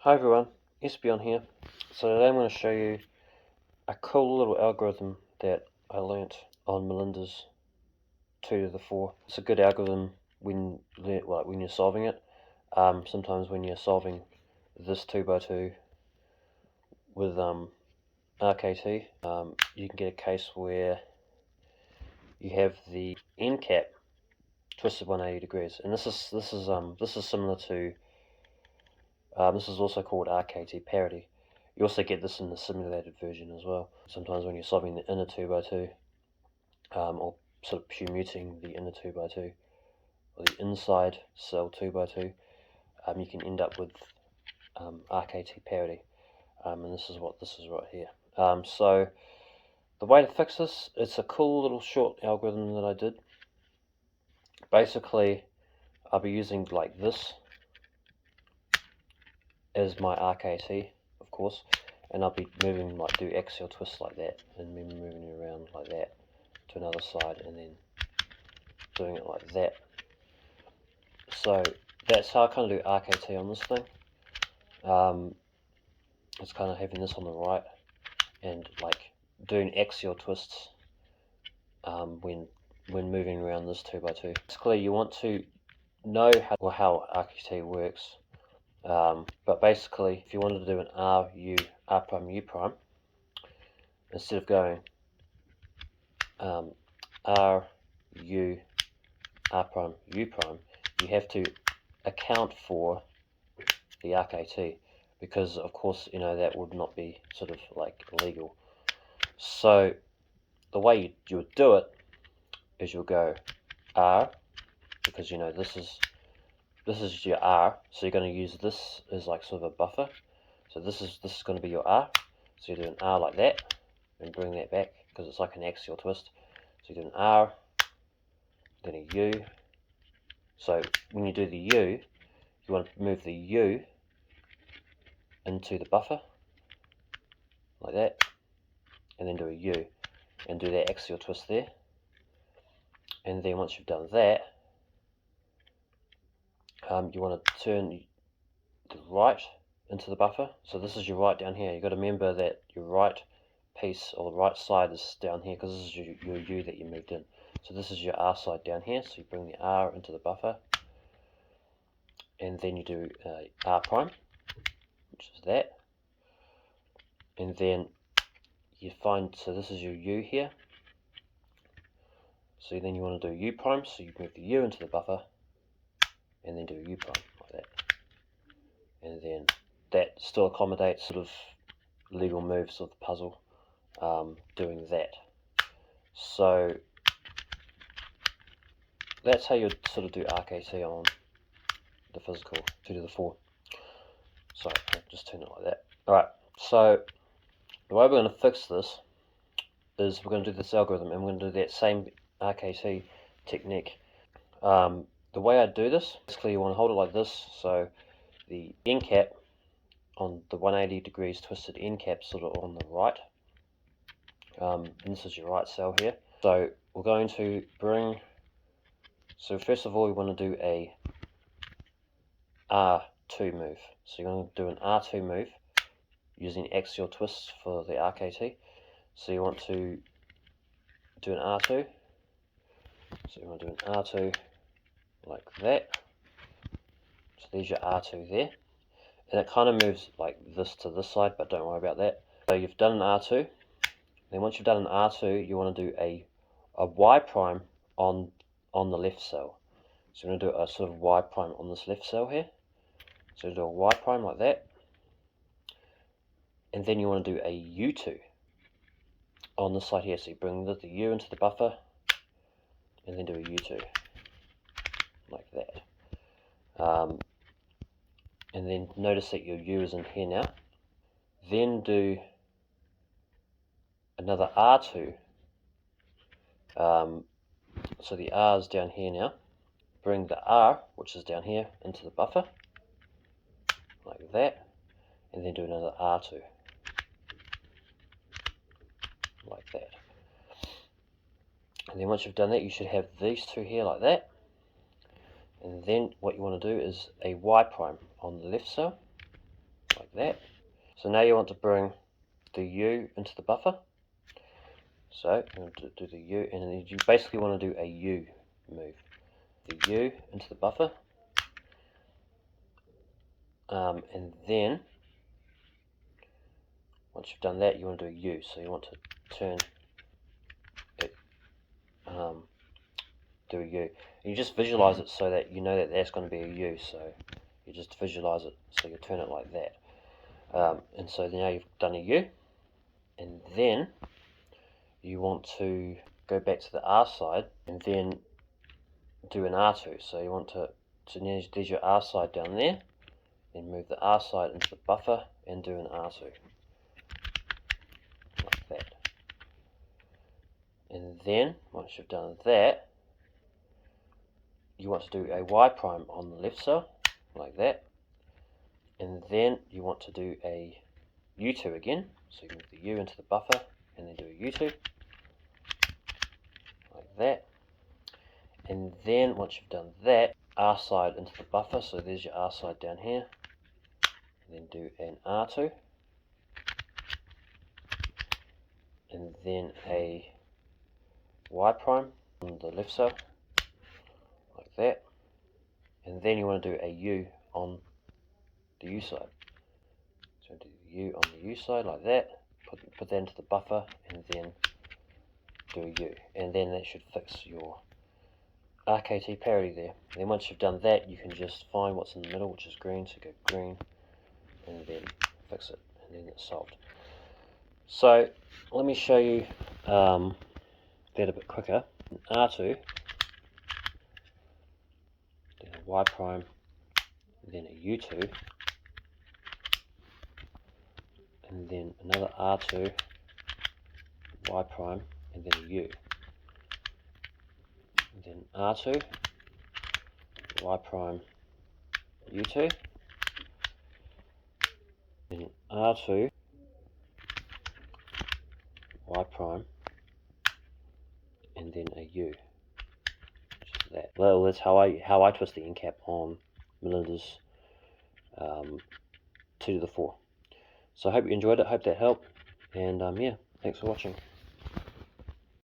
Hi everyone, SB here. So today I'm going to show you a cool little algorithm that I learnt on Melinda's 2 to the 4. It's a good algorithm when you're solving it. Sometimes when you're solving this 2 by 2 with RKT, you can get a case where you have the end cap twisted 180 degrees, and this is similar to this is also called RKT parity. You also get this in the simulated version as well. Sometimes when you're solving the inner 2 by 2, or sort of permuting the inner 2 by 2, or the inside cell 2 by 2, you can end up with RKT parity. And this is what this is right here. So the way to fix this, it's a cool little short algorithm that I did. Basically, I'll be using like this as my RKT, of course, and I'll be moving, like, do axial twists like that, and then moving it around like that to another side, and then doing it like that. So that's how I kind of do RKT on this thing. It's kind of having this on the right and like doing axial twists when moving around this 2 by 2. Basically, you want to know how RKT works. But basically, if you wanted to do an R prime U prime, instead of going R U R prime U prime, you have to account for the RKT, because of course that would not be sort of like legal. So the way you would do it is you'll go R, because this is your R, so you're going to use this as like sort of a buffer. So this is going to be your R. So you do an R like that and bring that back, because it's like an axial twist. So you do an R, then a U. So when you do the U, you want to move the U into the buffer like that, and then do a U and do that axial twist there. And then once you've done that, you want to turn the right into the buffer. So this is your right down here. You've got to remember that your right piece, or the right side, is down here, because this is your U that you moved in. So this is your R side down here, so you bring the R into the buffer, and then you do R prime, which is that, and then you find, so this is your U here, so then you want to do U prime, so you move the U into the buffer, and then do a U prime like that, and then that still accommodates sort of legal moves of the puzzle, doing that. So that's how you'd sort of do RKT on the physical 2 to the 4. Sorry, I'll just turn it like that. Alright, so the way we're going to fix this is we're going to do this algorithm, and we're going to do that same RKT technique. The way I do this, basically you want to hold it like this, so the end cap on the 180 degrees twisted end cap sort of on the right, and this is your right cell here. So we're going to so first of all we want to do a R2 move. So you're going to do an R2 move using axial twists for the RKT. So you want to do an R2. So you want to do an R2 like that. So there's your R2 there. And it kind of moves like this to this side, but don't worry about that. So you've done an R2. Then once you've done an R2, you want to do a Y prime on the left cell. So we're going to do a sort of Y prime on this left cell here. So do a Y prime like that. And then you want to do a U2 on this side here. So you bring the U into the buffer, and then do a U2 like that. And then notice that your U is in here now. Then do another R2. So the R is down here now. Bring the R, which is down here, into the buffer like that, and then do another R2 like that. And then once you've done that, you should have these two here like that. And then what you want to do is a Y prime on the left cell that. So now you want to bring the U into the buffer. So you want to do the U, and then you basically want to do a U move. The U into the buffer, and then once you've done that, you want to do a U. So you want to turn it, do a U. And you just visualize it so that you know that that's going to be a U. So you just visualize it, so you turn it like that. And so now you've done a U, and then you want to go back to the R side and then do an R2. So you want to, so now there's your R side down there, then move the R side into the buffer and do an R2. Like that. And then, once you've done that, you want to do a Y prime on the left cell, like that. And then you want to do a U2 again. So you move the U into the buffer and then do a U2, like that. And then once you've done that, R side into the buffer, so there's your R side down here, and then do an R2, and then a Y prime on the left cell, like that. And then you want to do a U on the U side. So do the U on the U side like that, put that into the buffer, and then do a U. And then that should fix your RKT parity there. And then once you've done that, you can just find what's in the middle, which is green, so go green, and then fix it, and then it's solved. So let me show you that a bit quicker. An R2, then a Y prime, and then a U2, and then another R2, Y prime, and then a U. And then R2, Y prime, U2, then R2, Y prime, and then a U. Just that. Well, that's how I twist the end cap on Melinda's 2 to the 4. So I hope you enjoyed it. Hope that helped. And yeah, thanks for watching.